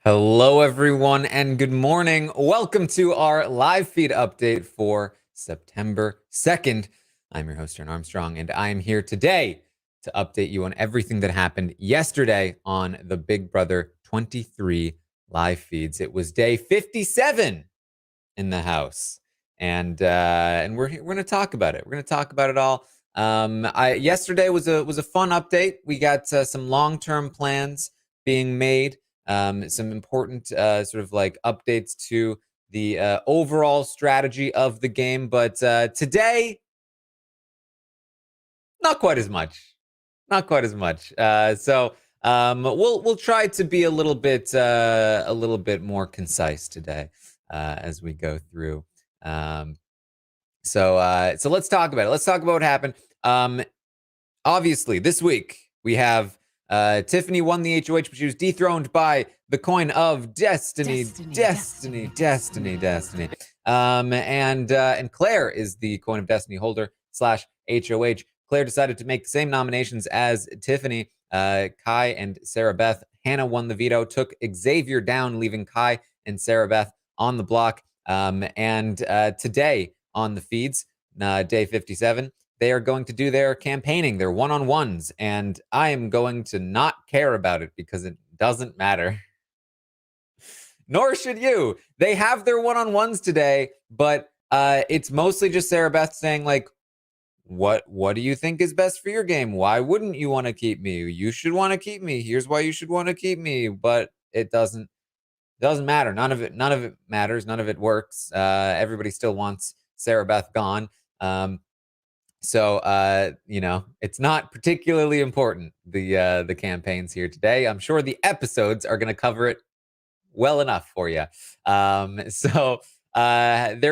Hello, everyone, and good morning. Welcome to our live feed update for September 2nd. I'm your host, Taran Armstrong, and I am here today to update you on everything that happened yesterday on the Big Brother 23 live feeds. It was day 57 in the house, and we're going to talk about it. We're going to talk about it all. Yesterday was a fun update. We got some long-term plans being made, some important sort of like updates to the overall strategy of the game. But today, not quite as much. Not quite as much. We'll try to be a little bit more concise today as we go through. Um, so let's talk about it. Let's talk about what happened. Obviously, this week we have Tiffany won the HOH, but she was dethroned by the coin of Destiny. And Claire is the coin of Destiny holder / HOH. Claire decided to make the same nominations as Tiffany. Kai and Sarah Beth. Hannah won the veto, took Xavier down, leaving Kai and Sarah Beth on the block. And today on the feeds, day 57, they are going to do their campaigning, their one-on-ones, and I am going to not care about it because it doesn't matter. Nor should you. They have their one-on-ones today, but it's mostly just Sarah Beth saying, like, what do you think is best for your game? Why wouldn't you want to keep me? You should want to keep me. Here's why you should want to keep me. But it doesn't matter. None of it matters. None of it works. Everybody still wants Sarah Beth gone. So it's not particularly important, the campaigns here today. I'm sure the episodes are going to cover it well enough for you. There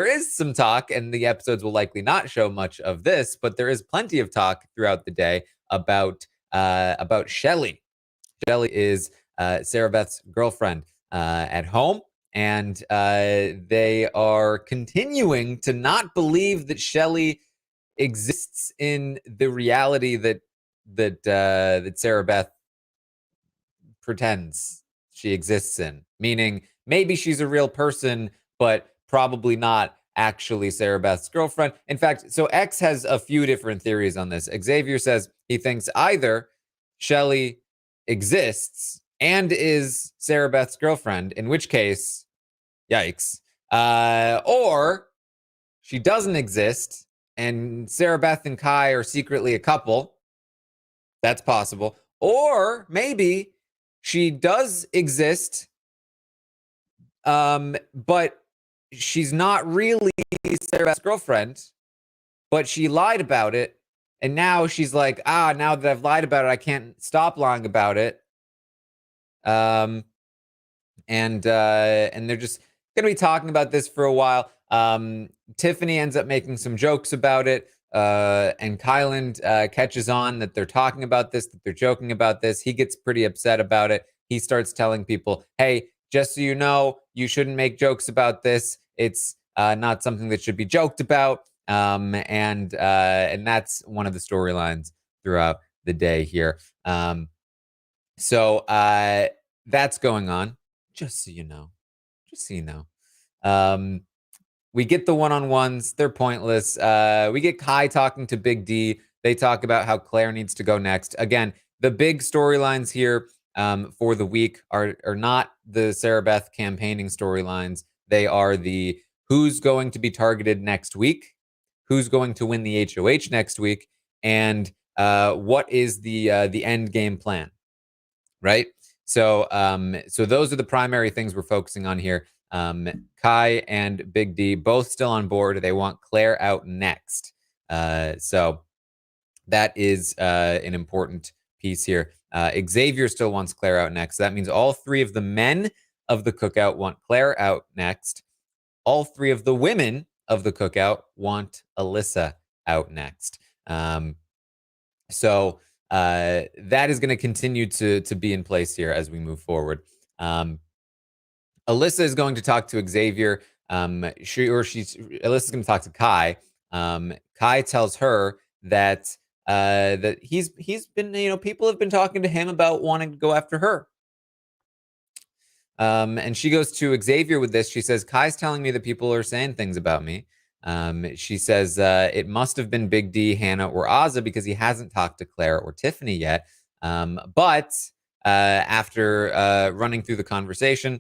is some talk, and the episodes will likely not show much of this, but there is plenty of talk throughout the day about Shelly. Shelly is Sarah Beth's girlfriend at home, and they are continuing to not believe that Shelly exists in the reality that Sarah Beth pretends she exists in. Meaning, maybe she's a real person, but probably not actually Sarah Beth's girlfriend. In fact, so X has a few different theories on this. Xavier says he thinks either Shelly exists and is Sarah Beth's girlfriend, in which case, yikes, or she doesn't exist and Sarah Beth and Kai are secretly a couple. That's possible. Or maybe she does exist, but she's not really Sarah Beth's girlfriend, but she lied about it. And now she's like, now that I've lied about it, I can't stop lying about it. And they're just going to be talking about this for a while. Tiffany ends up making some jokes about it. And Kyland catches on that they're talking about this, that they're joking about this. He gets pretty upset about it. He starts telling people, hey, just so you know, you shouldn't make jokes about this. It's not something that should be joked about. And that's one of the storylines throughout the day here. So that's going on, just so you know. Just so you know. We get the one-on-ones. They're pointless. We get Kai talking to Big D. They talk about how Claire needs to go next. Again, the big storylines here for the week are not the Sarah Beth campaigning storylines. They are the who's going to be targeted next week, who's going to win the HOH next week, and what is the end game plan, right? So those are the primary things we're focusing on here. Kai and Big D both still on board. They want Claire out next. So that is an important piece here. Xavier still wants Claire out next. So that means all three of the men of the cookout want Claire out next. All three of the women of the cookout want Alyssa out next. So that is going to continue to be in place here as we move forward. Alyssa is going to talk to Xavier. Alyssa's going to talk to Kai. Kai tells her that he's been, people have been talking to him about wanting to go after her. And she goes to Xavier with this. She says, Kai's telling me that people are saying things about me. She says, it must have been Big D, Hannah, or Azza because he hasn't talked to Claire or Tiffany yet. But after running through the conversation,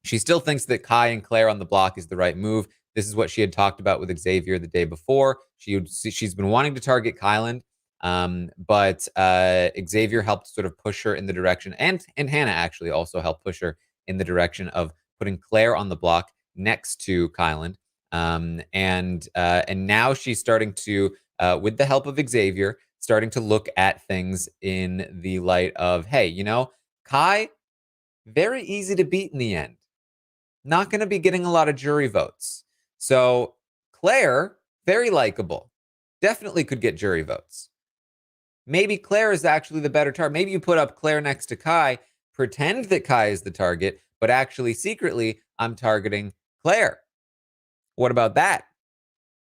she still thinks that Kai and Claire on the block is the right move. This is what she had talked about with Xavier the day before. She's been wanting to target Kyland, but Xavier helped sort of push her in the direction, and Hannah actually also helped push her in the direction of putting Claire on the block next to Kyland. And now she's starting to, with the help of Xavier, starting to look at things in the light of, hey, you know, Kai, very easy to beat in the end. Not going to be getting a lot of jury votes. So Claire, very likable. Definitely could get jury votes. Maybe Claire is actually the better target. Maybe you put up Claire next to Kai, pretend that Kai is the target, but actually secretly I'm targeting Claire. What about that?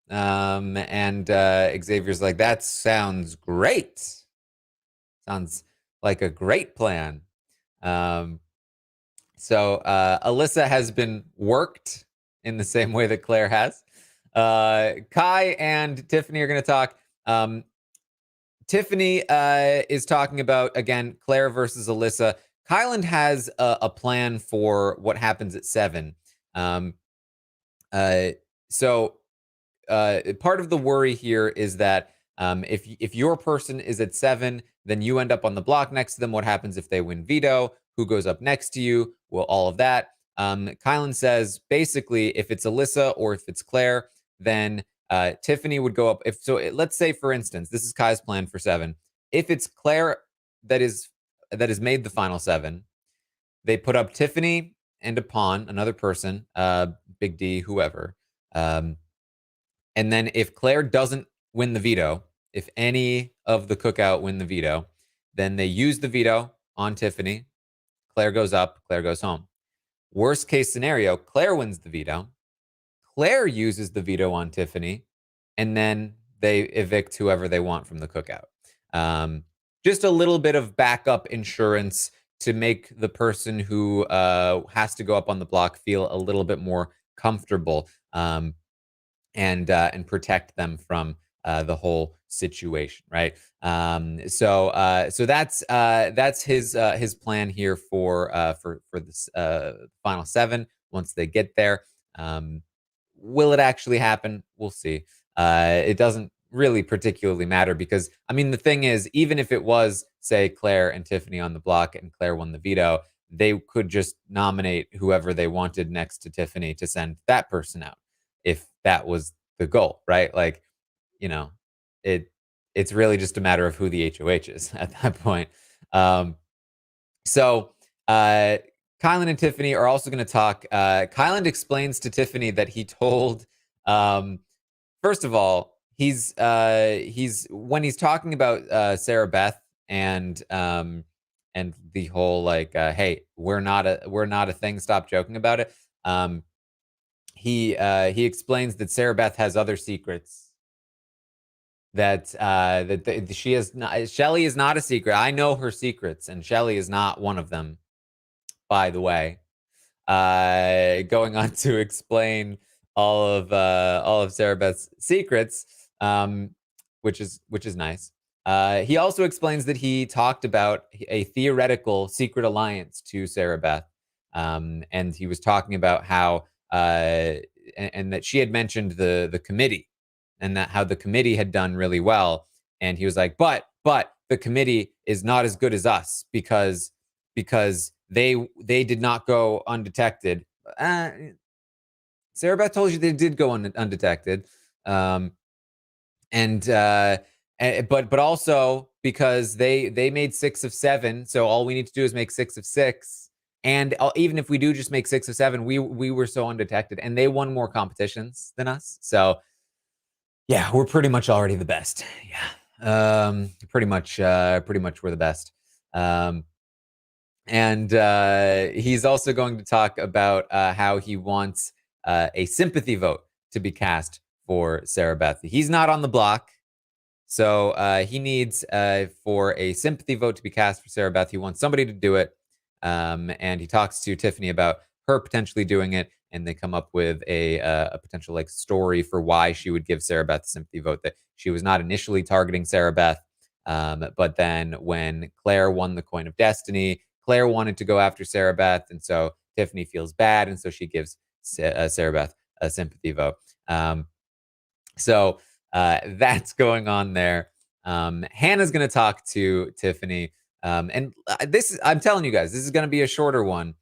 And Xavier's like, that sounds great. Sounds like a great plan. So Alyssa has been worked in the same way that Claire has. Kai and Tiffany are going to talk. Tiffany is talking about, again, Claire versus Alyssa. Kyland has a plan for what happens at 7. So part of the worry here is that if your person is at 7, then you end up on the block next to them. What happens if they win veto? Who goes up next to you? Well, all of that. Kylan says, basically, if it's Alyssa or if it's Claire, then Tiffany would go up. Let's say, for instance, this is Kai's plan for 7. If it's Claire that is made the final 7, they put up Tiffany and a pawn, another person, Big D, whoever. And then if Claire doesn't win the veto, if any of the cookout win the veto, then they use the veto on Tiffany. Claire goes up, Claire goes home. Worst case scenario, Claire wins the veto. Claire uses the veto on Tiffany, and then they evict whoever they want from the cookout. Just a little bit of backup insurance to make the person who has to go up on the block feel a little bit more comfortable, and protect them from the whole situation, right? So that's his plan here for this final 7. Once they get there, will it actually happen? We'll see. It doesn't really particularly matter because, I mean, the thing is, even if it was, say, Claire and Tiffany on the block and Claire won the veto, they could just nominate whoever they wanted next to Tiffany to send that person out if that was the goal, right? Like, you know, it's really just a matter of who the HOH is at that point. So Kylan and Tiffany are also going to talk. Kylan explains to Tiffany that he told, first of all, he's when he's talking about Sarah Beth and the whole like, hey, we're not a thing. Stop joking about it. He explains that Sarah Beth has other secrets. That she is not. Shelly is not a secret. I know her secrets, and Shelly is not one of them. By the way, going on to explain all of Sarah Beth's secrets, which is nice. He also explains that he talked about a theoretical secret alliance to Sarah Beth, and he was talking about how and that she had mentioned the committee, and that how the committee had done really well, and he was like, but the committee is not as good as us because they did not go undetected. Sarah Beth told you they did go undetected, but also because they made 6 of 7, so all we need to do is make 6 of 6. And even if we do just make 6 of 7, we were so undetected, and they won more competitions than us. So yeah, we're pretty much already the best. Yeah, pretty much we're the best. And he's also going to talk about how he wants a sympathy vote to be cast for Sarah Beth. He's not on the block, so he needs for a sympathy vote to be cast for Sarah Beth. He wants somebody to do it. and he talks to Tiffany about her potentially doing it, and they come up with a potential like story for why she would give Sarah Beth the sympathy vote. That she was not initially targeting Sarah Beth, but then when Claire won the coin of destiny, Claire wanted to go after Sarah Beth, and so Tiffany feels bad, and so she gives Sarah Beth a sympathy vote. So that's going on there. Hannah's going to talk to Tiffany. And this, I'm telling you guys, this is going to be a shorter one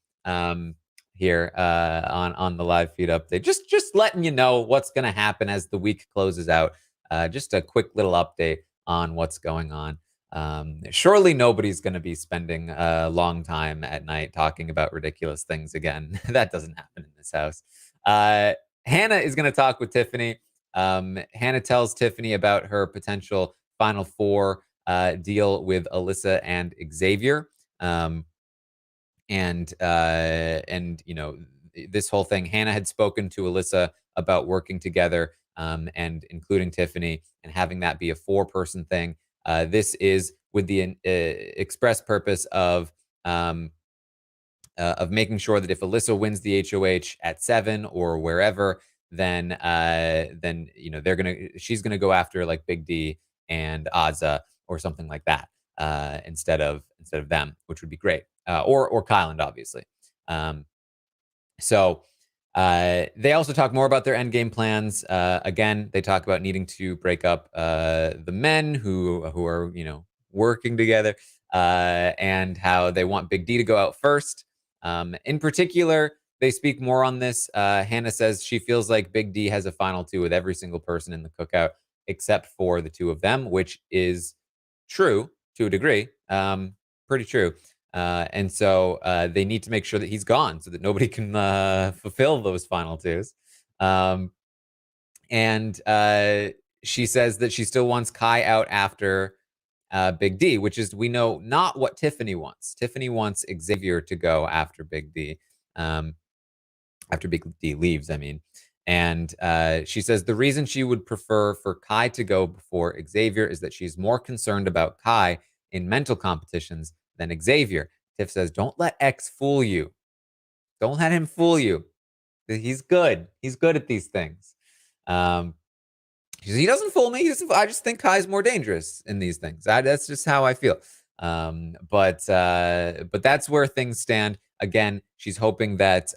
here on the live feed update. Just letting you know what's going to happen as the week closes out. Just a quick little update on what's going on. Surely nobody's going to be spending a long time at night talking about ridiculous things again. That doesn't happen in this house. Hannah is going to talk with Tiffany. Hannah tells Tiffany about her potential Final Four deal with Alyssa and Xavier. And you know, this whole thing, Hannah had spoken to Alyssa about working together and including Tiffany and having that be a 4-person thing. This is with the express purpose of making sure that if Alyssa wins the HOH at 7 or wherever, then you know she's gonna go after like Big D and Azza or something like that instead of them, which would be great, or Kyland, obviously. So they also talk more about their endgame plans. Again, they talk about needing to break up the men who are working together, and how they want Big D to go out first. In particular, they speak more on this. Hannah says she feels like Big D has a final 2 with every single person in the cookout except for the 2 of them, which is true to a degree. Pretty true. And so they need to make sure that he's gone so that nobody can fulfill those final 2s. And she says that she still wants Kai out after Big D, which is, we know, not what Tiffany wants. Tiffany wants Xavier to go after Big D, after Big D leaves, I mean. And she says the reason she would prefer for Kai to go before Xavier is that she's more concerned about Kai in mental competitions than Xavier. Tiff says, don't let X fool you. Don't let him fool you. He's good. He's good at these things. She says, he doesn't fool me. I just think Kai's more dangerous in these things. That's just how I feel. But that's where things stand. Again, she's hoping that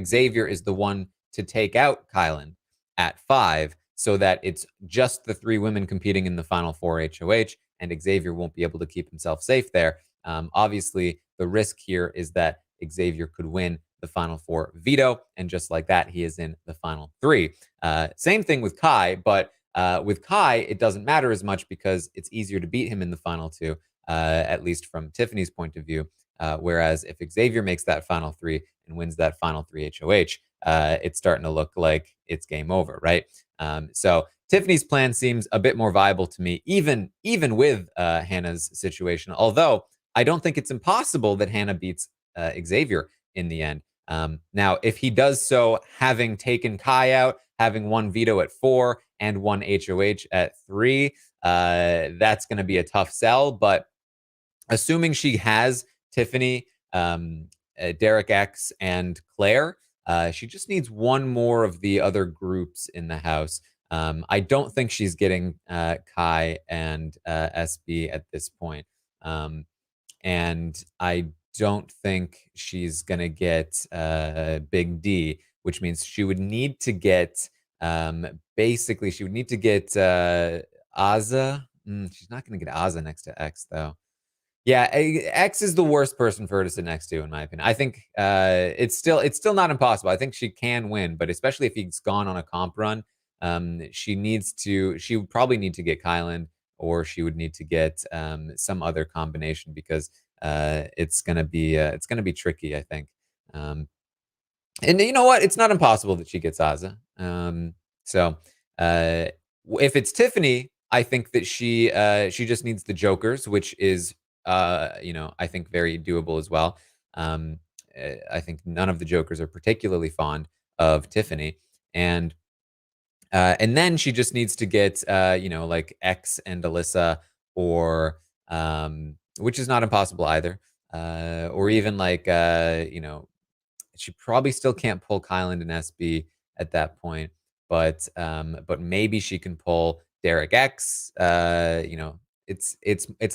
Xavier is the one to take out Kyland at 5, so that it's just the 3 women competing in the Final Four HOH, and Xavier won't be able to keep himself safe there. Obviously, the risk here is that Xavier could win the Final Four veto, and just like that, he is in the Final 3. Same thing with Kai, but with Kai, it doesn't matter as much because it's easier to beat him in the Final 2, at least from Tiffany's point of view. Whereas if Xavier makes that Final 3 and wins that Final 3 HOH, it's starting to look like it's game over, right? So Tiffany's plan seems a bit more viable to me, even with Hannah's situation. Although I don't think it's impossible that Hannah beats Xavier in the end. Now, if he does so, having taken Kai out, having 1 veto at 4 and 1 HOH at 3, that's going to be a tough sell. But assuming she has Tiffany, Derek X, and Claire, she just needs 1 more of the other groups in the house. I don't think she's getting Kai and SB at this point. And I don't think she's going to get Big D, which means she would need to get, basically, she would need to get Azza. She's not going to get Azza next to X, though. Yeah, X is the worst person for her to sit next to, in my opinion. I think it's still not impossible. I think she can win, but especially if he's gone on a comp run, she would probably need to get Kyland, or she would need to get some other combination, because it's gonna be tricky, I think. And you know what? It's not impossible that she gets Azza. So if it's Tiffany, I think that she just needs the Jokers, which is I think very doable as well. I think none of the Jokers are particularly fond of Tiffany, and then she just needs to get like X and Alyssa, or which is not impossible either. or even like she probably still can't pull Kyland and SB at that point, but maybe she can pull Derek X. It's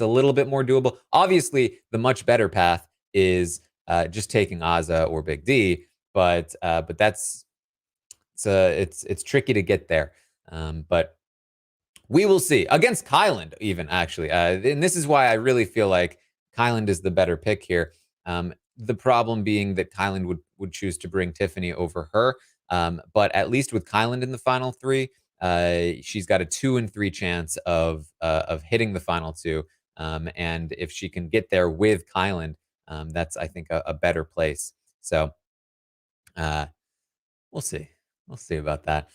a little bit more doable. Obviously, the much better path is just taking Azza or Big D, but it's tricky to get there. But we will see against Kyland, even actually, and this is why I really feel like Kyland is the better pick here. The problem being that Kyland would choose to bring Tiffany over her, but at least with Kyland in the final three, she's got a 2 in 3 chance of hitting the final two, and if she can get there with Kyland, that's I think a better place. So uh, we'll see. We'll see about that.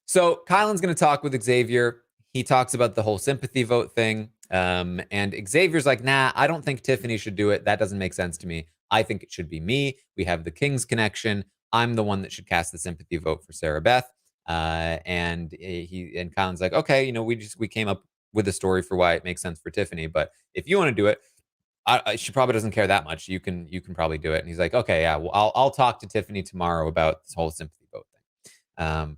So Kylan's going to talk with Xavier. He talks about the whole sympathy vote thing. And Xavier's like, nah, I don't think Tiffany should do it. That doesn't make sense to me. I think it should be me. We have the King's connection. I'm the one that should cast the sympathy vote for Sarah Beth. And Kylan's like, okay, we came up with a story for why it makes sense for Tiffany. But if you want to do it, she probably doesn't care that much. You can probably do it. And he's like, okay, yeah, well, I'll talk to Tiffany tomorrow about this whole sympathy vote thing.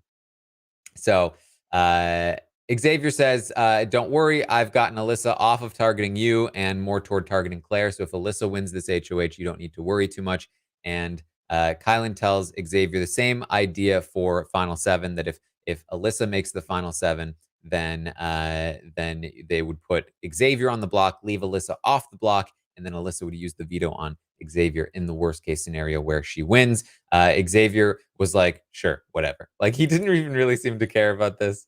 So Xavier says, don't worry, I've gotten Alyssa off of targeting you and more toward targeting Claire. So if Alyssa wins this HOH, you don't need to worry too much. And Kylan tells Xavier the same idea for Final 7, that if Alyssa makes the Final 7, then they would put Xavier on the block, leave Alyssa off the block, and then Alyssa would use the veto on Xavier in the worst case scenario where she wins. Xavier was like, sure, whatever. Like, he didn't even really seem to care about this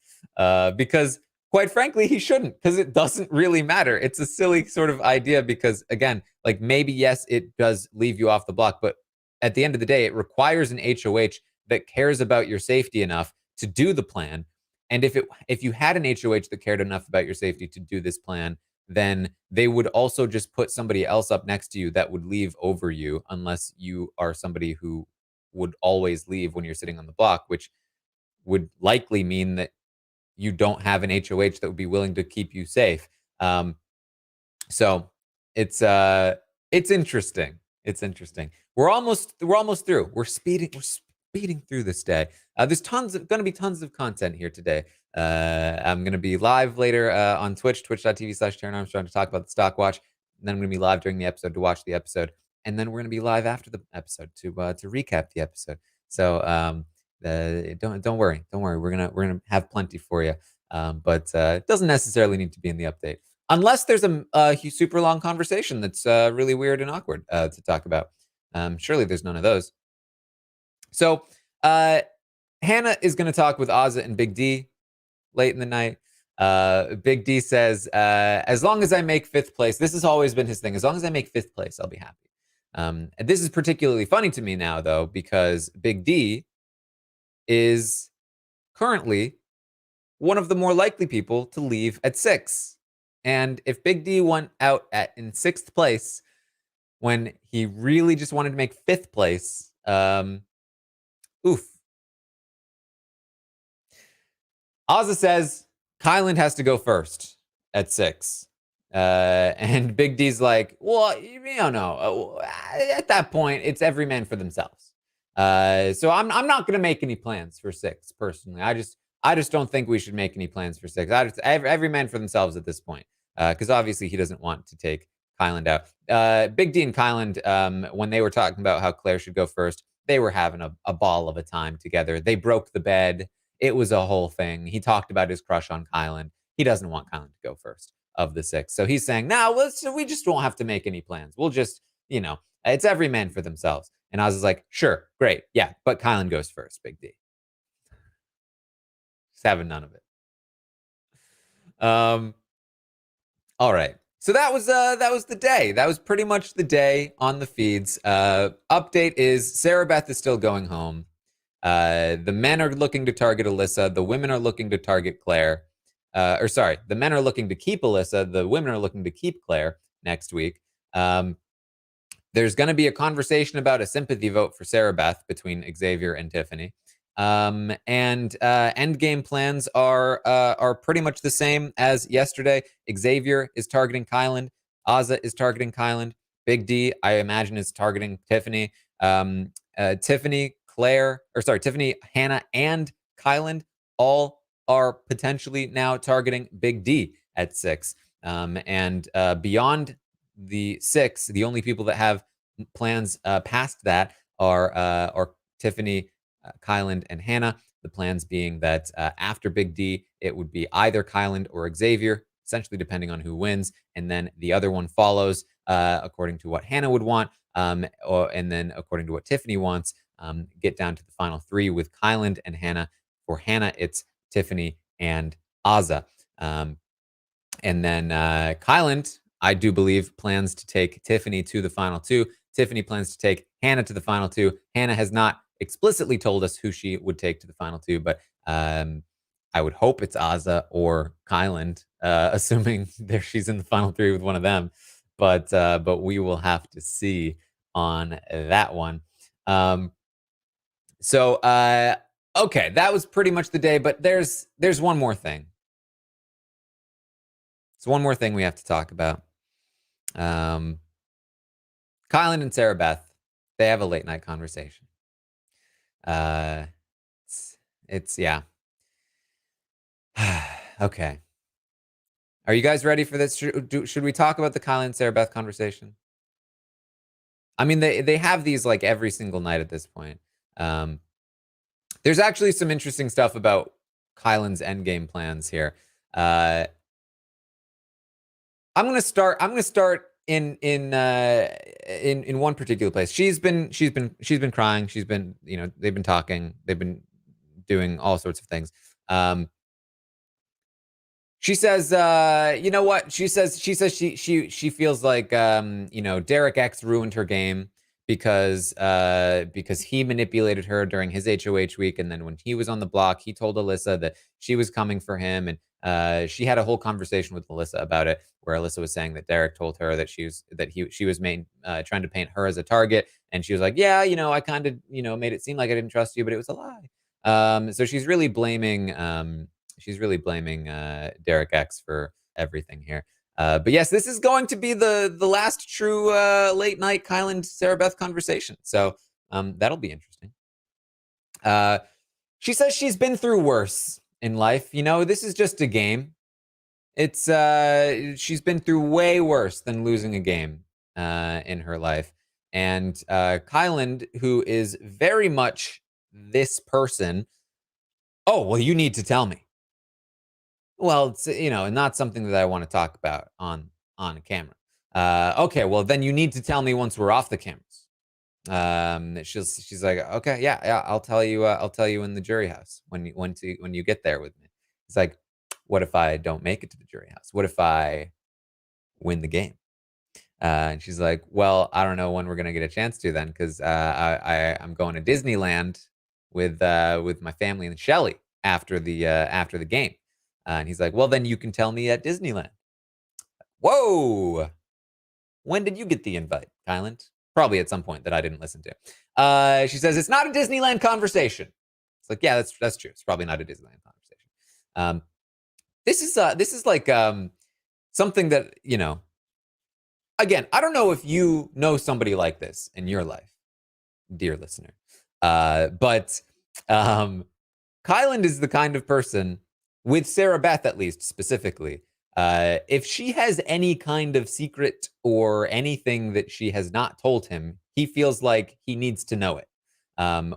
because, quite frankly, he shouldn't, because it doesn't really matter. It's a silly sort of idea because, again, like, maybe, yes, it does leave you off the block, but at the end of the day, it requires an HOH that cares about your safety enough to do the plan. And if you had an HOH that cared enough about your safety to do this plan, then they would also just put somebody else up next to you that would leave over you, unless you are somebody who would always leave when you're sitting on the block, which would likely mean that you don't have an HOH that would be willing to keep you safe. So it's interesting. It's interesting. We're almost through. We're speeding through this day. There's going to be tons of content here today. I'm going to be live later on Twitch, twitch.tv/Taran Armstrong, to talk about the stock watch. And then I'm going to be live during the episode to watch the episode. And then we're going to be live after the episode to recap the episode. So don't worry. We're gonna have plenty for you. But it doesn't necessarily need to be in the update, unless there's a super long conversation that's really weird and awkward to talk about. Surely there's none of those. So Hannah is going to talk with Azza and Big D late in the night. Big D says, as long as I make 5th place, this has always been his thing. As long as I make 5th place, I'll be happy. And this is particularly funny to me now, though, because Big D is currently one of the more likely people to leave at 6. And if Big D went out in 6th place when he really just wanted to make 5th place, oof. Azza says Kylan has to go first at 6. And Big D's like, well, you don't know. At that point, it's every man for themselves. So I'm not going to make any plans for 6 personally. I just don't think we should make any plans for 6. Every man for themselves at this point, because obviously he doesn't want to take Kyland out. Big D and Kyland, when they were talking about how Claire should go first, they were having a ball of a time together. They broke the bed. It was a whole thing. He talked about his crush on Kyland. He doesn't want Kyland to go first of the 6. So he's saying, no, we just won't have to make any plans. We'll just, it's every man for themselves. And Oz is like, sure, great. Yeah, but Kylan goes first, Big D. Just having none of it. All right. So that was the day. That was pretty much the day on the feeds. Update is Sarah Beth is still going home. The men are looking to target Alyssa. The women are looking to target Claire. The men are looking to keep Alyssa. The women are looking to keep Claire next week. There's going to be a conversation about a sympathy vote for Sarah Beth between Xavier and Tiffany. And endgame plans are pretty much the same as yesterday. Xavier is targeting Kyland. Azza is targeting Kyland. Big D, I imagine, is targeting Tiffany. Tiffany, Tiffany, Hannah, and Kyland all are potentially now targeting Big D at 6. And beyond the 6, the only people that have plans past that are Tiffany, Kyland, and Hannah. The plans being that after Big D, it would be either Kyland or Xavier, essentially depending on who wins, and then the other one follows according to what Hannah would want, and then according to what Tiffany wants. Get down to the final 3 with Kyland and Hannah. For Hannah, it's Tiffany and Azah. And then Kyland, I do believe, plans to take Tiffany to the final 2. Tiffany plans to take Hannah to the final 2. Hannah has not explicitly told us who she would take to the final 2, but I would hope it's Azah or Kyland, assuming there she's in the final 3 with one of them. But we will have to see on that one. Okay, that was pretty much the day, but there's one more thing. So one more thing we have to talk about. Kyland and Sarah Beth, they have a late night conversation. It's yeah. Okay. Are you guys ready for this? Should we talk about the Kyland and Sarah Beth conversation? I mean, they have these like every single night at this point. There's actually some interesting stuff about Kyland's endgame plans here. I'm gonna start in one particular place. She's been crying. She's been, they've been talking. They've been doing all sorts of things. She says, you know what? She says she feels like Derek X ruined her game because he manipulated her during his HOH week, and then when he was on the block, he told Alyssa that she was coming for him, and she had a whole conversation with Alyssa about it, where Alyssa was saying that Derek told her that she was trying to paint her as a target, and she was like, yeah, I kind of made it seem like I didn't trust you, but it was a lie. So she's really blaming Derek X for everything here. But yes, this is going to be the last true late night Kyland Sarah Beth conversation. So that'll be interesting. She says she's been through worse in life. This is just a game. It's she's been through way worse than losing a game in her life. And Kyland, who is very much this person, oh, well, you need to tell me. Well, it's not something that I want to talk about on camera. Okay, well then you need to tell me once we're off the cameras. She's like, okay, yeah, I'll tell you in the jury house when you get there with me. It's like, what if I don't make it to the jury house? What if I win the game? And she's like, well, I don't know when we're gonna get a chance to then, because I'm going to Disneyland with my family and Shelly after the game. And he's like, well, then you can tell me at Disneyland. Whoa! When did you get the invite, Kyland? Probably at some point that I didn't listen to. She says, it's not a Disneyland conversation. It's like, yeah, that's true. It's probably not a Disneyland conversation. This is like something that, again, I don't know if you know somebody like this in your life, dear listener. But Kyland is the kind of person, with Sarah Beth at least specifically, if she has any kind of secret or anything that she has not told him, he feels like he needs to know it.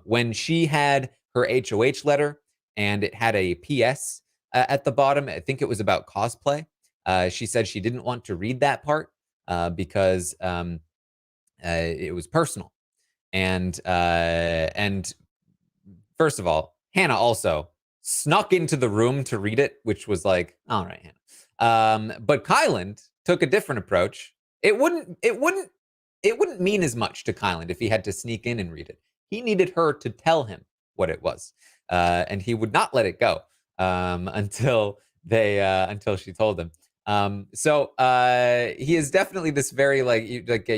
When she had her HOH letter and it had a PS at the bottom, I think it was about cosplay. She said she didn't want to read that part because it was personal. And first of all, Hannah also snuck into the room to read it, which was like, all right, Hannah. But Kyland took a different approach. It wouldn't mean as much to Kyland if he had to sneak in and read it. He needed her to tell him what it was, and he would not let it go until she told him. So he is definitely this very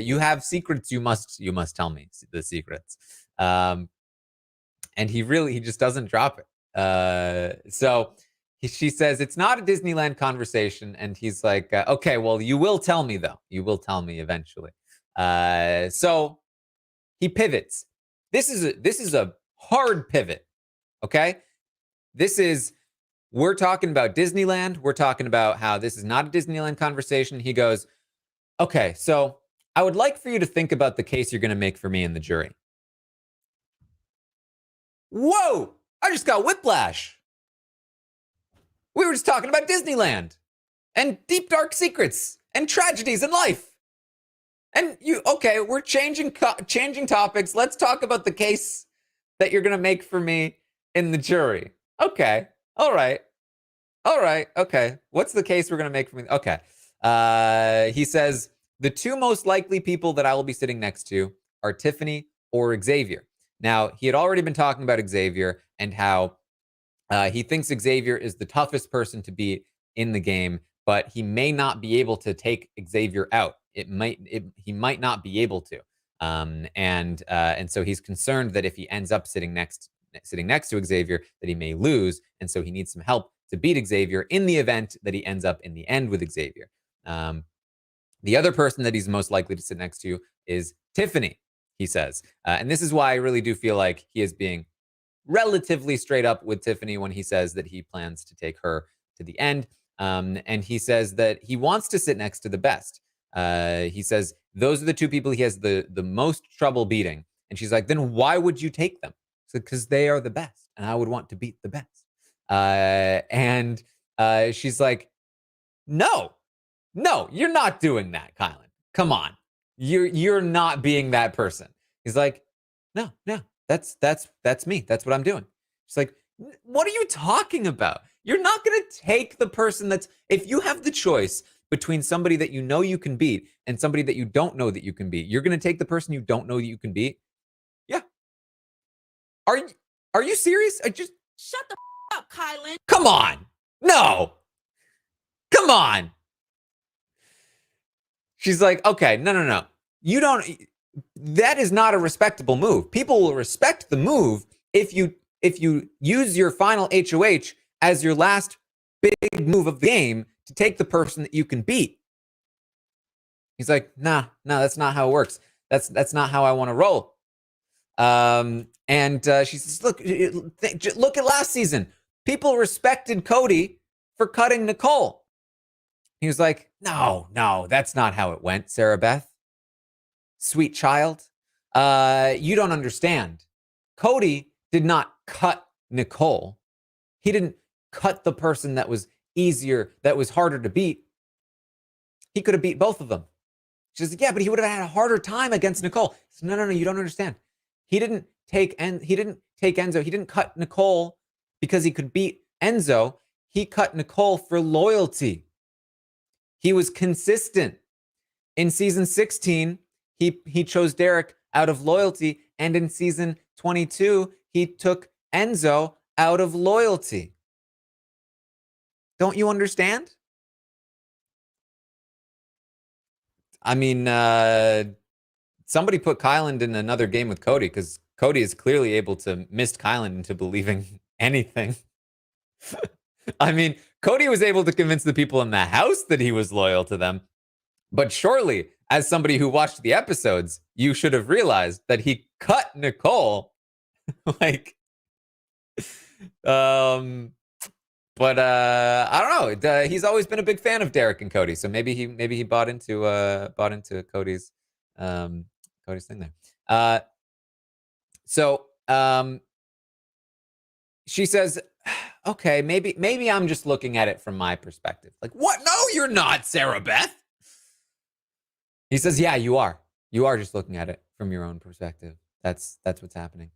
you have secrets, you must tell me the secrets. And he just doesn't drop it. So she says it's not a Disneyland conversation, and he's like, okay, well, you will tell me though. You will tell me eventually. So he pivots. This is a hard pivot. Okay, we're talking about Disneyland. We're talking about how this is not a Disneyland conversation. He goes, okay, so I would like for you to think about the case you're going to make for me in the jury. Whoa! I just got whiplash. We were just talking about Disneyland and deep, dark secrets and tragedies in life. And we're changing topics. Let's talk about the case that you're going to make for me in the jury. Okay. All right. Okay. What's the case we're going to make for me? Okay. He says, the two most likely people that I will be sitting next to are Tiffany or Xavier. Now, he had already been talking about Xavier and how he thinks Xavier is the toughest person to beat in the game, but he may not be able to take Xavier out. He might not be able to. And so he's concerned that if he ends up sitting next to Xavier, that he may lose. And so he needs some help to beat Xavier in the event that he ends up in the end with Xavier. The other person that he's most likely to sit next to is Tiffany, he says. And this is why I really do feel like he is being relatively straight up with Tiffany when he says that he plans to take her to the end. And he says that he wants to sit next to the best. He says those are the two people he has the most trouble beating. And she's like, then why would you take them? Because they are the best, and I would want to beat the best. And she's like, no, you're not doing that, Kylan. Come on, you're not being that person. He's like, no, that's me. That's what I'm doing. She's like, what are you talking about? You're not going to take the person if you have the choice between somebody that you know you can beat and somebody that you don't know that you can beat, you're going to take the person you don't know that you can beat? Yeah. Are you serious? Just shut the up, Kylan. Come on. No. Come on. She's like, okay, no. You don't. That is not a respectable move. People will respect the move if you use your final HOH as your last big move of the game to take the person that you can beat. He's like, nah, that's not how it works. That's not how I want to roll. And she says, look at last season. People respected Cody for cutting Nicole. He was like, no, that's not how it went, Sarah Beth. Sweet child. You don't understand. Cody did not cut Nicole. He didn't cut the person that was easier, that was harder to beat. He could have beat both of them. She says, yeah, but he would have had a harder time against Nicole. Says, no, you don't understand. He didn't take Enzo. He didn't cut Nicole because he could beat Enzo. He cut Nicole for loyalty. He was consistent. In season 16, he chose Derek out of loyalty, and in season 22, he took Enzo out of loyalty. Don't you understand? I mean, somebody put Kylan in another game with Cody because Cody is clearly able to mist Kylan into believing anything. I mean, Cody was able to convince the people in the house that he was loyal to them. But surely, as somebody who watched the episodes, you should have realized that he cut Nicole. But I don't know. He's always been a big fan of Derek and Cody, so maybe he bought into Cody's thing there. She says, okay, maybe I'm just looking at it from my perspective. Like, what? No, you're not, Sarah Beth. He says, yeah, you are. You are just looking at it from your own perspective. That's what's happening.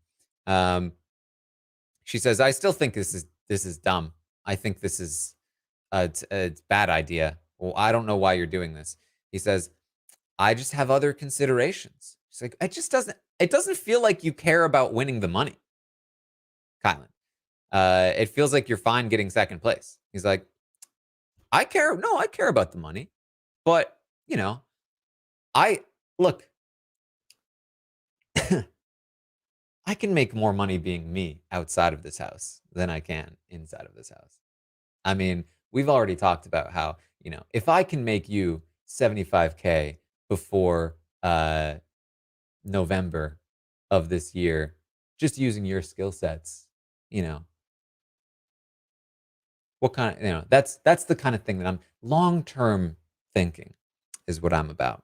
She says, I still think this is dumb. I think this is a bad idea. Well, I don't know why you're doing this. He says, I just have other considerations. She's like, it doesn't feel like you care about winning the money, Kylan. It feels like you're fine getting second place. He's like, I care about the money, but look, I can make more money being me outside of this house than I can inside of this house. I mean, we've already talked about how, if I can make you $75K before November of this year, just using your skill sets, you know, what kind of, that's the kind of thing that I'm long-term thinking is what I'm about.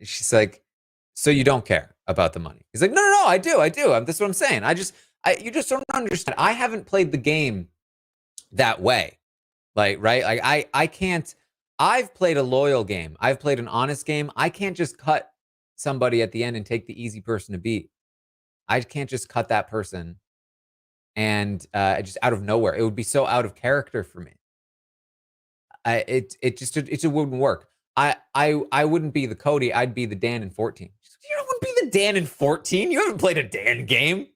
She's like, so you don't care about the money? He's like, no, I do. That's what I'm saying. You just don't understand. I haven't played the game that way. Like, right? Like, I can't. I've played a loyal game. I've played an honest game. I can't just cut somebody at the end and take the easy person to beat. I can't just cut that person and just out of nowhere. It would be so out of character for me. It just wouldn't work. I wouldn't be the Cody. I'd be the Dan in 14. You don't want to be the Dan in 14. You haven't played a Dan game.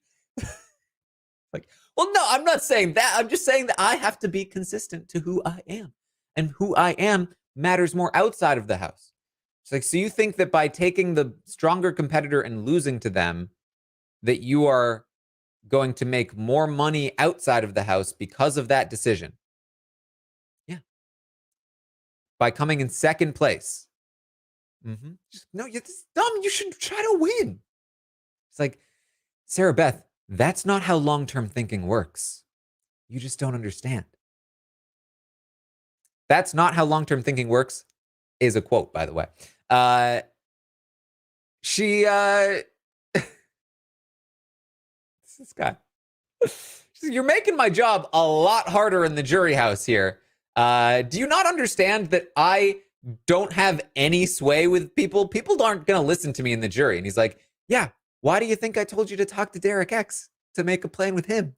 Like, well, no, I'm not saying that. I'm just saying that I have to be consistent to who I am, and who I am matters more outside of the house. It's like, so you think that by taking the stronger competitor and losing to them, that you are going to make more money outside of the house because of that decision? Yeah. By coming in second place. No, it's dumb. You should try to win. It's like, Sarah Beth, that's not how long-term thinking works. You just don't understand. That's not how long-term thinking works is a quote, by the way. This guy. You're making my job a lot harder in the jury house here. Do you not understand that I don't have any sway with people? People aren't going to listen to me in the jury. And he's like, yeah, why do you think I told you to talk to Derek X to make a plan with him?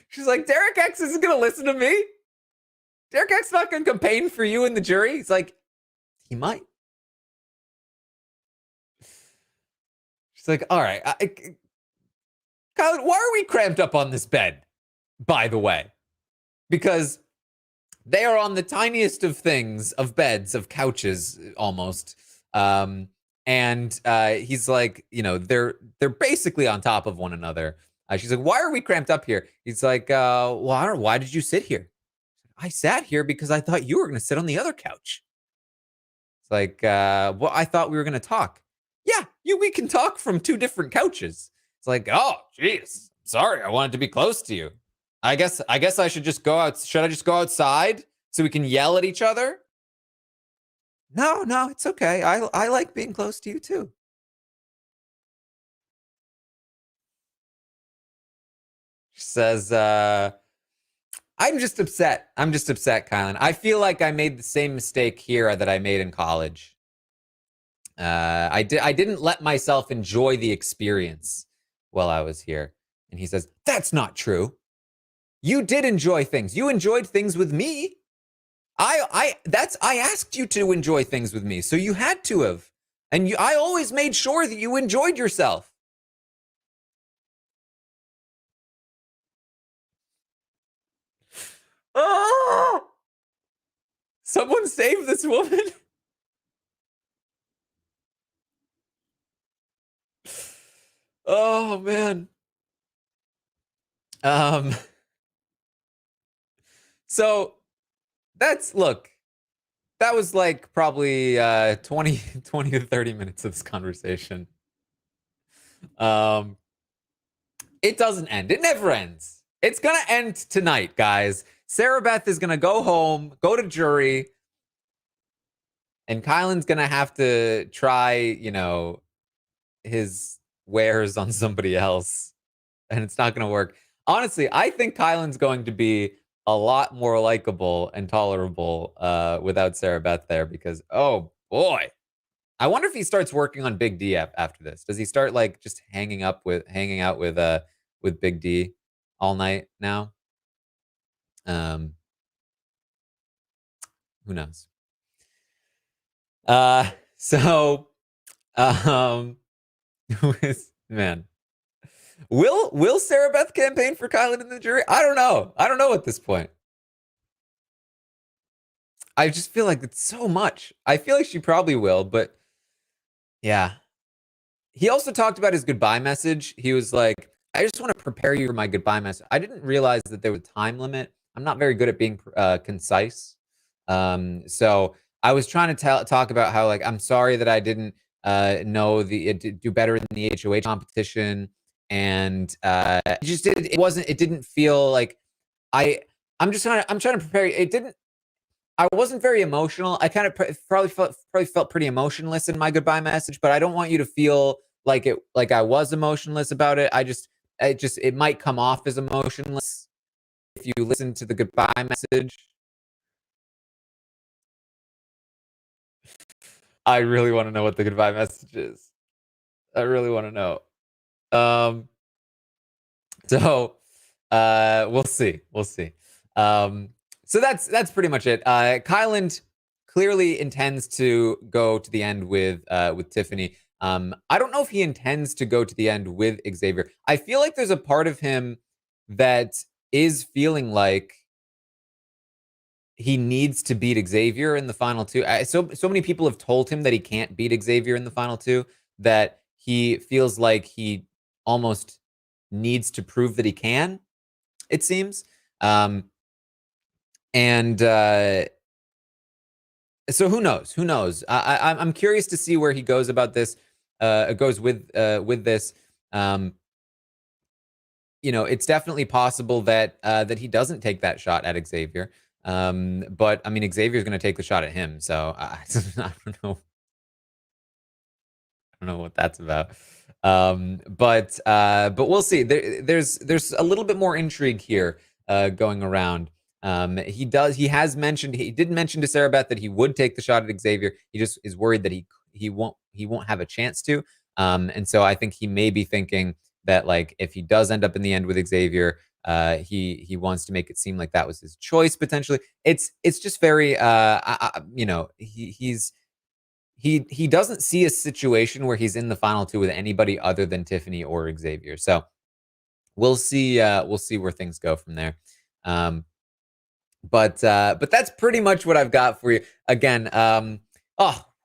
She's like, Derek X isn't going to listen to me. Derek X not going to campaign for you in the jury. He's like, he might. She's like, all right, Kylan, why are we cramped up on this bed, by the way? Because they are on the tiniest of things, of beds, of couches, almost. And he's like, they're basically on top of one another. She's like, why are we cramped up here? He's like, well, I don't know. Why did you sit here? I sat here because I thought you were going to sit on the other couch. It's like, well, I thought we were going to talk. Yeah, we can talk from two different couches. It's like, oh, geez, sorry, I wanted to be close to you. I guess I should just go out. Should I just go outside so we can yell at each other? No, it's okay. I like being close to you too. She says, I'm just upset. Kylan. I feel like I made the same mistake here that I made in college. I didn't let myself enjoy the experience while I was here. And he says, that's not true. You did enjoy things. You enjoyed things with me. I asked you to enjoy things with me, so you had to have. And I always made sure that you enjoyed yourself. Oh! Someone save this woman. Oh man. So that was like probably 20 to 30 minutes of this conversation. It doesn't end. It never ends. It's gonna end tonight, guys. Sarah Beth is gonna go home, go to jury, and Kylan's gonna have to try, his wares on somebody else, and it's not gonna work. Honestly, I think Kylan's going to be a lot more likable and tolerable without Sarah Beth there, because oh boy, I wonder if he starts working on Big D after this. Does he start like just hanging out with Big D all night now? Who knows? So man, will Sarah Beth campaign for Kylan in the jury? I don't know at this point. I just feel like it's so much. I feel like she probably will, but yeah. He also talked about his goodbye message. He was like, I just want to prepare you for my goodbye message. I didn't realize that there was a time limit. I'm not very good at being concise. So I was trying to talk about how like I'm sorry that I didn't know do better in the HOH competition, and it didn't feel like I I'm trying to prepare. It didn't. I wasn't very emotional. I kind of probably felt pretty emotionless in my goodbye message, but I don't want you to feel like I was emotionless about it. It might come off as emotionless if you listen to the goodbye message. I really want to know what the goodbye message is. I really want to know. Um, so we'll see. We'll see. Um, so that's pretty much it. Kyland clearly intends to go to the end with Tiffany. I don't know if he intends to go to the end with Xavier. I feel like there's a part of him that is feeling like he needs to beat Xavier in the final two. So many people have told him that he can't beat Xavier in the final two that he feels like he almost needs to prove that he can. It seems, um, and so who knows? Who knows? I'm curious to see where he goes about this. Goes with this. Um, it's definitely possible that that he doesn't take that shot at Xavier. But I mean, Xavier's going to take the shot at him. So I don't know. I don't know what that's about. But we'll see. There's a little bit more intrigue here going around. He did mention to Sarah Beth that he would take the shot at Xavier. He just is worried that he won't have a chance to. And so I think he may be thinking that like if he does end up in the end with Xavier, he wants to make it seem like that was his choice potentially. It's just very he doesn't see a situation where he's in the final two with anybody other than Tiffany or Xavier. So we'll see. We'll see where things go from there. But that's pretty much what I've got for you. Again,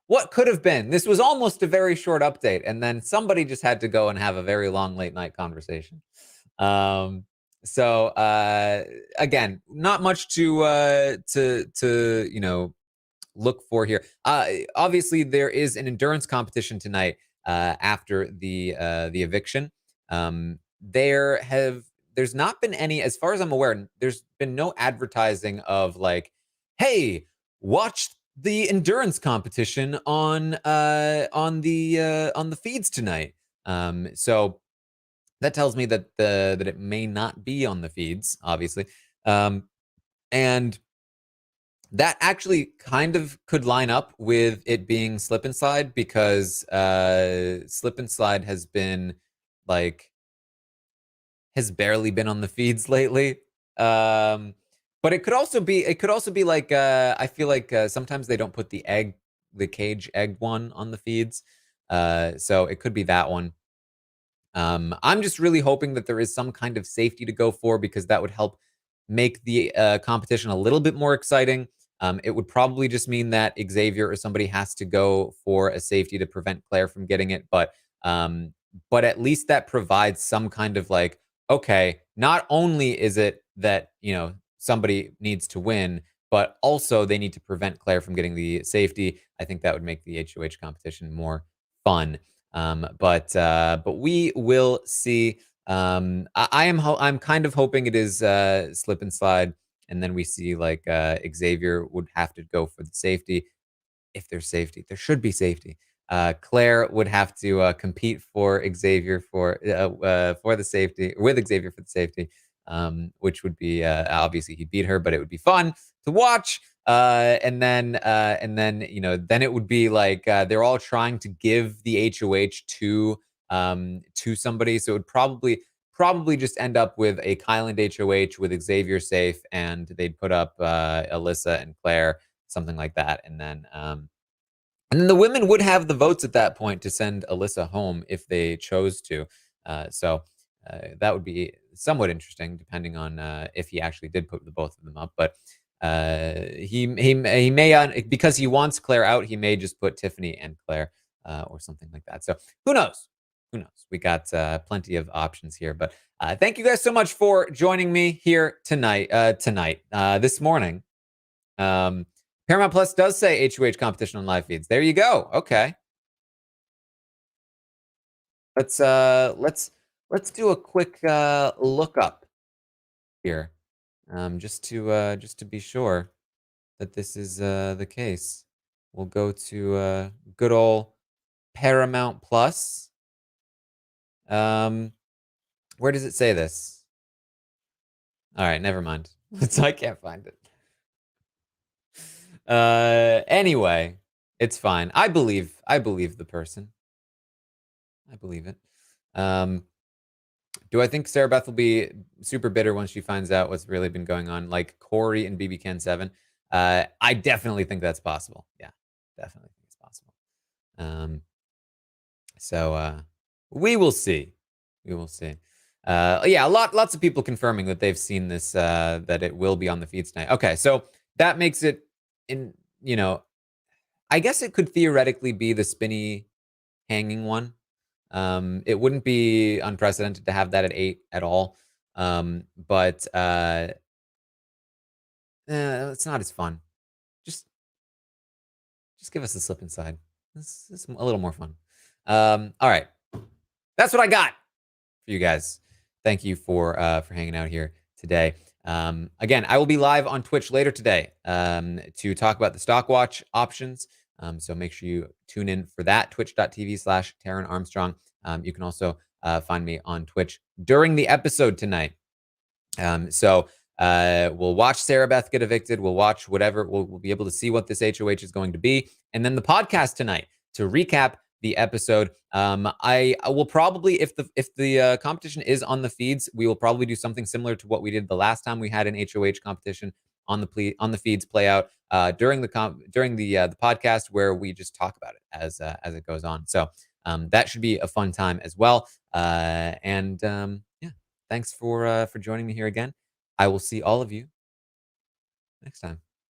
what could have been? This was almost a very short update, and then somebody just had to go and have a very long late night conversation. So again, not much to look for here. Obviously, there is an endurance competition tonight after the eviction. There's not been any, as far as I'm aware, there's been no advertising of like, hey, watch the endurance competition on the feeds tonight. So that tells me that it may not be on the feeds, obviously. And that actually kind of could line up with it being Slip and Slide because Slip and Slide has barely been on the feeds lately. But it could also be like I feel like sometimes they don't put the cage egg one on the feeds. So it could be that one. I'm just really hoping that there is some kind of safety to go for because that would help make the competition a little bit more exciting. It would probably just mean that Xavier or somebody has to go for a safety to prevent Claire from getting it, but at least that provides some kind of like, okay, not only is it that somebody needs to win, but also they need to prevent Claire from getting the safety. I think that would make the HOH competition more fun. But we will see. I'm kind of hoping it is Slip and Slide, and then we see like Xavier would have to go for the safety. If there's safety, there should be safety. Claire would have to compete for Xavier for the safety, with Xavier for the safety, which would be obviously he beat her, but it would be fun to watch. Then it would be like they're all trying to give the HOH to somebody, so it would probably just end up with a Kyland HOH with Xavier safe, and they'd put up Alyssa and Claire, something like that, and then the women would have the votes at that point to send Alyssa home if they chose to. So that would be somewhat interesting, depending on if he actually did put the both of them up. But he may, because he wants Claire out, he may just put Tiffany and Claire or something like that. So who knows? Who knows? We got plenty of options here. But thank you guys so much for joining me here tonight, this morning. Paramount Plus does say HOH competition on live feeds. There you go. Okay. Let's do a quick look up here, just to be sure that this is the case. We'll go to good old Paramount Plus. Where does it say this? All right, never mind. So I can't find it. Anyway, it's fine. I believe the person. I believe it. Do I think Sarah Beth will be super bitter once she finds out what's really been going on, like Corey and BB Ken 7? I definitely think that's possible. Yeah, definitely think it's possible. So we will see. We will see. Yeah, lots of people confirming that they've seen this, that it will be on the feed tonight. Okay, so that makes it in, I guess it could theoretically be the spinny hanging one. It wouldn't be unprecedented to have that at 8 at all. But it's not as fun. Just give us the slip inside. This is a little more fun. All right. That's what I got for you guys. Thank you for hanging out here today. Again, I will be live on Twitch later today to talk about the stock watch options. So make sure you tune in for that, twitch.tv/Taran Armstrong. You can also find me on Twitch during the episode tonight. So we'll watch Sarah Beth get evicted. We'll watch whatever. We'll be able to see what this HOH is going to be. And then the podcast tonight to recap the episode. I will probably, if the competition is on the feeds, we will probably do something similar to what we did the last time we had an HOH competition on the feeds play out during the podcast, where we just talk about it as it goes on. So that should be a fun time as well. Yeah, thanks for joining me here again. I will see all of you next time.